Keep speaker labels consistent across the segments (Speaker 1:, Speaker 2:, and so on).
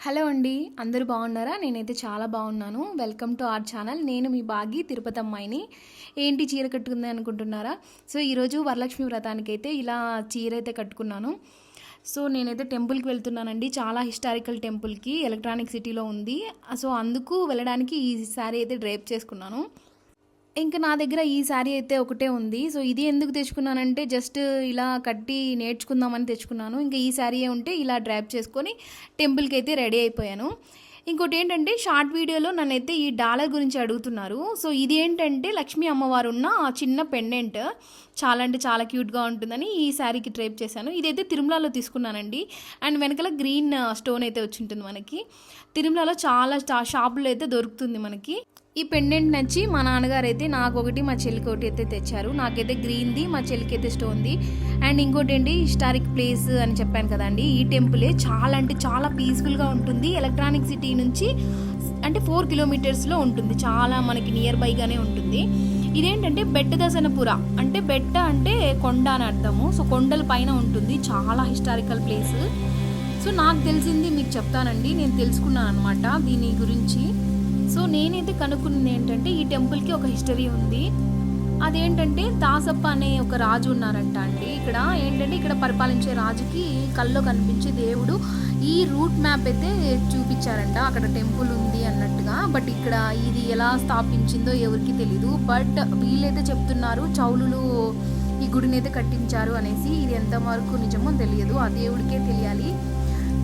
Speaker 1: Hello అండి, అందరూ బాగున్నారా? నేనైతే చాలా బాగున్నాను. Welcome to our channel. నేను మీ బాగి తిరుపతి అమ్మాయిని. ఏంటి చీర కట్టుకుంది అనుకుంటున్నారా? సో ఈరోజు వరలక్ష్మి వ్రతానికైతే ఇలా చీర అయితే కట్టుకున్నాను. సో నేనైతే టెంపుల్కి వెళ్తున్నానండి. చాలా హిస్టారికల్ టెంపుల్కి, ఎలక్ట్రానిక్ సిటీలో ఉంది. సో అందుకు వెళ్ళడానికి ఈ శారీ అయితే డ్రైప్ చేసుకున్నాను. ఇంకా నా దగ్గర ఈ శారీ అయితే ఒకటే ఉంది. సో ఇది ఎందుకు తెచ్చుకున్నానంటే జస్ట్ ఇలా కట్టి నేర్చుకుందామని తెచ్చుకున్నాను. ఇంకా ఈ శారీ ఉంటే ఇలా డ్రైప్ చేసుకొని టెంపుల్కి అయితే రెడీ అయిపోయాను. ఇంకోటి ఏంటంటే షార్ట్ వీడియోలో నన్నైతే ఈ డాలర్ గురించి అడుగుతున్నారు. సో ఇది ఏంటంటే లక్ష్మీ అమ్మవారు ఉన్న చిన్న పెండెంట్, చాలా అంటే చాలా క్యూట్గా ఉంటుందని ఈ శారీకి డ్రైప్ చేశాను. ఇదైతే తిరుమలలో తీసుకున్నానండి. అండ్ వెనకాల గ్రీన్ స్టోన్ అయితే వచ్చి ఉంటుంది మనకి. తిరుమలలో చాలా షాపుల్లో అయితే దొరుకుతుంది మనకి. ఈ పెండెంట్ నచ్చి మా నాన్నగారు అయితే నాకు ఒకటి, మా చెల్లికి ఒకటి అయితే తెచ్చారు. నాకైతే గ్రీన్ది, మా చెల్లికి అయితే స్టోన్ది. అండ్ ఇంకోటి ఏంటి, హిస్టారిక్ ప్లేస్ అని చెప్పాను కదండి, ఈ టెంపులే చాలా అంటే చాలా పీస్ఫుల్గా ఉంటుంది. ఎలక్ట్రానిక్ సిటీ నుంచి అంటే 4 కిలోమీటర్స్లో ఉంటుంది. చాలా మనకి నియర్ బైగానే ఉంటుంది. ఇదేంటంటే బెట్ట దసనపుర, అంటే బెట్ట అంటే కొండ అని అర్థము. సో కొండల పైన ఉంటుంది. చాలా హిస్టారికల్ ప్లేస్. సో నాకు తెలిసింది మీకు చెప్తానండి. నేను తెలుసుకున్నాను అనమాట దీని గురించి. సో నేనైతే కనుక్కున్నది ఏంటంటే ఈ టెంపుల్కి ఒక హిస్టరీ ఉంది. అదేంటంటే దాసప్ప అనే ఒక రాజు ఉన్నారంట అండి. ఇక్కడ ఏంటంటే ఇక్కడ పరిపాలించే రాజుకి కల్లో కనిపించే దేవుడు ఈ రూట్ మ్యాప్ అయితే చూపించారంట, అక్కడ టెంపుల్ ఉంది అన్నట్టుగా. బట్ ఇక్కడ ఇది ఎలా స్థాపించిందో ఎవరికి తెలీదు. బట్ వీళ్ళైతే చెప్తున్నారు చౌలులు ఈ గుడిని అయితే కట్టించారు అనేసి. ఇది ఎంతవరకు నిజమో తెలియదు, ఆ దేవుడికే తెలియాలి.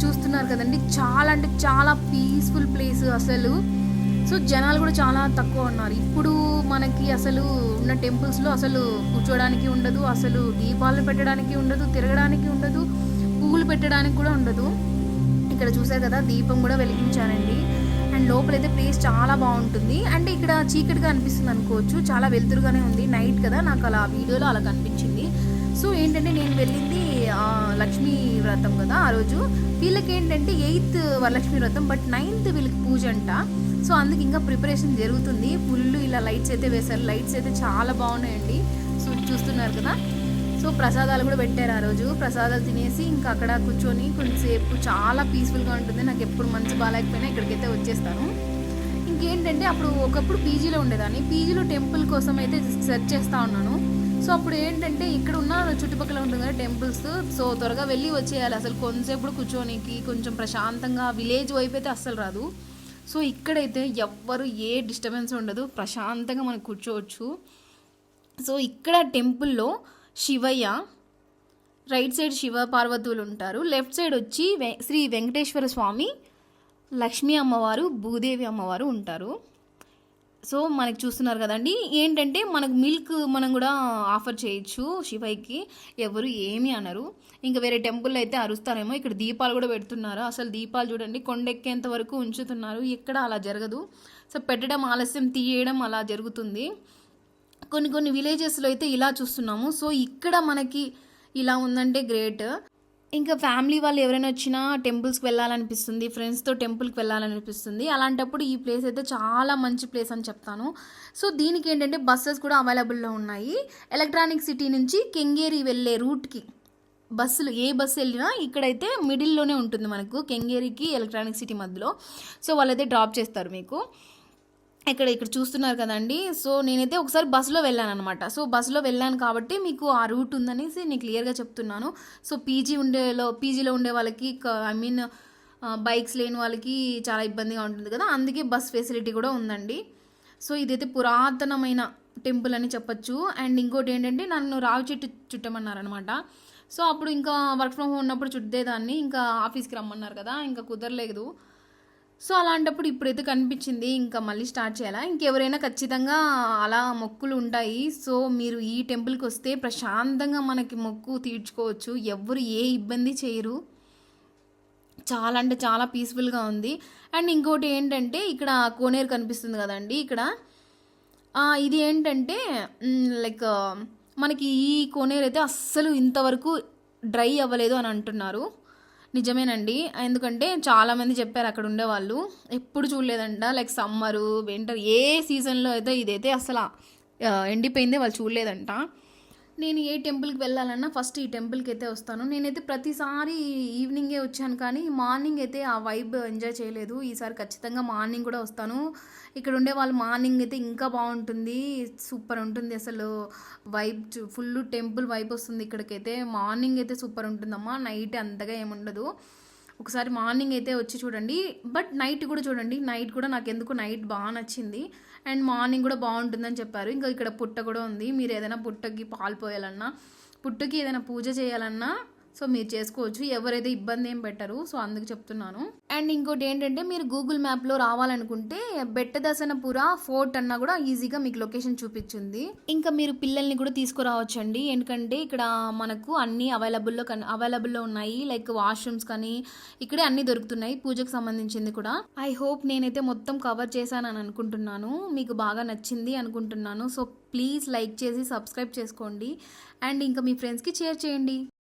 Speaker 1: చూస్తున్నారు కదండి, చాలా అంటే చాలా పీస్ఫుల్ ప్లేస్ అసలు. సో జనాలు కూడా చాలా తక్కువ ఉన్నారు. ఇప్పుడు మనకి అసలు ఉన్న టెంపుల్స్లో అసలు కూర్చోడానికి ఉండదు, అసలు దీపాలు పెట్టడానికి ఉండదు, తిరగడానికి ఉండదు, పువ్వులు పెట్టడానికి కూడా ఉండదు. ఇక్కడ చూసారు కదా, దీపం కూడా వెలిగించారండి. అండ్ లోపలైతే ప్లేస్ చాలా బాగుంటుంది. అంటే ఇక్కడ చీకటిగా అనిపిస్తుంది అనుకోవచ్చు, చాలా వెలుతురుగానే ఉంది. నైట్ కదా, నాకు అలా వీడియోలో అలా కనిపించింది. సో ఏంటంటే నేను వెళ్ళింది లక్ష్మీ వ్రతం కదా ఆ రోజు. వీళ్ళకి ఏంటంటే 8th వరలక్ష్మి వ్రతం, బట్ 9th వీళ్ళకి పూజ అంట. సో అందుకు ఇంకా ప్రిపరేషన్ జరుగుతుంది. ఫుల్ ఇలా లైట్స్ అయితే వేశారు. లైట్స్ అయితే చాలా బాగున్నాయండి. సో చూస్తున్నారు కదా. సో ప్రసాదాలు కూడా పెట్టారు ఆ రోజు. ప్రసాదాలు తినేసి ఇంకా అక్కడ కూర్చొని కొంచెంసేపు చాలా పీస్ఫుల్గా ఉంటుంది. నాకు ఎప్పుడు మంచి బాగాలేకపోయినా ఇక్కడికైతే వచ్చేస్తాను. ఇంకేంటంటే ఒకప్పుడు పీజీలో ఉండేదాన్ని. పీజీలో టెంపుల్ కోసం అయితే సెర్చ్ చేస్తూ ఉన్నాను. సో అప్పుడు ఏంటంటే ఇక్కడ ఉన్న చుట్టుపక్కల ఉంటుంది కదా టెంపుల్స్. సో త్వరగా వెళ్ళి వచ్చేయాలి. అసలు కొంతసేపు కూర్చోనికి కొంచెం ప్రశాంతంగా, విలేజ్ వైపు అయితే అస్సలు రాదు. సో ఇక్కడైతే ఎవ్వరు ఏ డిస్టర్బెన్స్ ఉండదు, ప్రశాంతంగా మనం కూర్చోవచ్చు. సో ఇక్కడ టెంపుల్లో శివయ్య, రైట్ సైడ్ శివ పార్వతులు ఉంటారు. లెఫ్ట్ సైడ్ వచ్చి శ్రీ వెంకటేశ్వర స్వామి, లక్ష్మీ అమ్మవారు, భూదేవి అమ్మవారు ఉంటారు. సో మనకి చూస్తున్నారు కదండి. ఏంటంటే మనకు మిల్క్ మనం కూడా ఆఫర్ చేయొచ్చు శివయ్యకి, ఎవరు ఏమీ అనరు. ఇంకా వేరే టెంపుల్లో అయితే అరుస్తారేమో. ఇక్కడ దీపాలు కూడా పెడుతున్నారు. అసలు దీపాలు చూడండి, కొండెక్కేంత వరకు ఉంచుతున్నారు. ఇక్కడ అలా జరగదు. సో పెట్టడం ఆలస్యం, తీయడం అలా జరుగుతుంది. కొన్ని విలేజెస్లో అయితే ఇలా చూస్తున్నాము. సో ఇక్కడ మనకి ఇలా ఉందంటే గ్రేట్. ఇంకా ఫ్యామిలీ వాళ్ళు ఎవరైనా వచ్చినా టెంపుల్స్కి వెళ్ళాలనిపిస్తుంది, ఫ్రెండ్స్తో టెంపుల్కి వెళ్ళాలనిపిస్తుంది. అలాంటప్పుడు ఈ ప్లేస్ అయితే చాలా మంచి ప్లేస్ అని చెప్తాను. సో దీనికి ఏంటంటే బస్సెస్ కూడా అవైలబుల్లో ఉన్నాయి. ఎలక్ట్రానిక్ సిటీ నుంచి కెంగేరి వెళ్ళే రూట్కి బస్సులు, ఏ బస్సు వెళ్ళినా ఇక్కడైతే మిడిల్లోనే ఉంటుంది మనకు, కెంగేరికి ఎలక్ట్రానిక్ సిటీ మధ్యలో. సో వాళ్ళైతే డ్రాప్ చేస్తారు మీకు. ఇక్కడ చూస్తున్నారు కదండి. సో నేనైతే ఒకసారి బస్సులో వెళ్ళాను అనమాట. సో బస్సులో వెళ్ళాను కాబట్టి మీకు ఆ రూట్ ఉందనేసి నేను క్లియర్గా చెప్తున్నాను. సో పీజీలో ఉండే వాళ్ళకి, బైక్స్ లేని వాళ్ళకి చాలా ఇబ్బందిగా ఉంటుంది కదా, అందుకే బస్ ఫెసిలిటీ కూడా ఉందండి. సో ఇదైతే పురాతనమైన టెంపుల్ అని చెప్పచ్చు. అండ్ ఇంకోటి ఏంటంటే నన్ను రావి చెట్టు చుట్టమన్నారనమాట. సో అప్పుడు ఇంకా వర్క్ ఫ్రమ్ హోమ్ ఉన్నప్పుడు చుట్టేదాన్ని, ఇంకా ఆఫీస్కి రమ్మన్నారు కదా, ఇంకా కుదరలేదు. సో అలాంటప్పుడు ఇప్పుడైతే కనిపించింది, ఇంకా మళ్ళీ స్టార్ట్ చేయాలా. ఇంకెవరైనా ఖచ్చితంగా అలా మొక్కులు ఉంటాయి. సో మీరు ఈ టెంపుల్కి వస్తే ప్రశాంతంగా మనకి మొక్కు తీర్చుకోవచ్చు. ఎవరు ఏ ఇబ్బంది చేయరు. చాలా అంటే చాలా పీస్ఫుల్గా ఉంది. అండ్ ఇంకోటి ఏంటంటే ఇక్కడ కోనేరు కనిపిస్తుంది కదండి. ఇక్కడ ఇది ఏంటంటే లైక్ మనకి ఈ కోనేరు అయితే అస్సలు ఇంతవరకు డ్రై అవ్వలేదు అని అంటున్నారు. నిజమేనండి. ఎందుకంటే చాలామంది చెప్పారు అక్కడ ఉండేవాళ్ళు, ఎప్పుడు చూడలేదంట. లైక్ సమ్మరు, వింటర్, ఏ సీజన్లో అయితే ఇదైతే అసలు ఎండిపోయిందే వాళ్ళు చూడలేదంట. నేను ఏ టెంపుల్కి వెళ్ళాలన్నా ఫస్ట్ ఈ టెంపుల్కి అయితే వస్తాను. నేనైతే ప్రతిసారి ఈవినింగే వచ్చాను కానీ మార్నింగ్ అయితే ఆ వైబ్ ఎంజాయ్ చేయలేదు. ఈసారి ఖచ్చితంగా మార్నింగ్ కూడా వస్తాను. ఇక్కడ ఉండే వాళ్ళు మార్నింగ్ అయితే ఇంకా బాగుంటుంది, సూపర్ ఉంటుంది అసలు. వైబ్ ఫుల్ టెంపుల్ వైబ్ వస్తుంది ఇక్కడికైతే. మార్నింగ్ అయితే సూపర్ ఉంటుందమ్మా, నైట్ అంతగా ఏముండదు. ఒకసారి మార్నింగ్ అయితే వచ్చి చూడండి, బట్ నైట్ కూడా చూడండి. నైట్ కూడా నాకు ఎందుకు నైట్ బాగా నచ్చింది, అండ్ మార్నింగ్ కూడా బాగుంటుందని చెప్పారు. ఇంకా ఇక్కడ పుట్ట కూడా ఉంది. మీరు ఏదైనా పుట్టకి పాలు పోయాలన్నా, పుట్టకి ఏదైనా పూజ చేయాలన్నా సో మీరు చేసుకోవచ్చు, ఎవరైతే ఇబ్బంది ఏం పెట్టరు. సో అందుకు చెప్తున్నాను. అండ్ ఇంకోటి ఏంటంటే, మీరు గూగుల్ మ్యాప్లో రావాలనుకుంటే బెట్టదసనపుర ఫోర్ట్ అన్నా కూడా ఈజీగా మీకు లొకేషన్ చూపించింది. ఇంకా మీరు పిల్లల్ని కూడా తీసుకురావచ్చండి, ఎందుకంటే ఇక్కడ మనకు అన్నీ అవైలబుల్లో ఉన్నాయి. లైక్ వాష్రూమ్స్ కానీ ఇక్కడే అన్నీ దొరుకుతున్నాయి, పూజకు సంబంధించింది కూడా. ఐ హోప్ నేనైతే మొత్తం కవర్ చేశానని అనుకుంటున్నాను, మీకు బాగా నచ్చింది అనుకుంటున్నాను. సో ప్లీజ్ లైక్ చేసి సబ్స్క్రైబ్ చేసుకోండి, అండ్ ఇంకా మీ ఫ్రెండ్స్కి షేర్ చేయండి.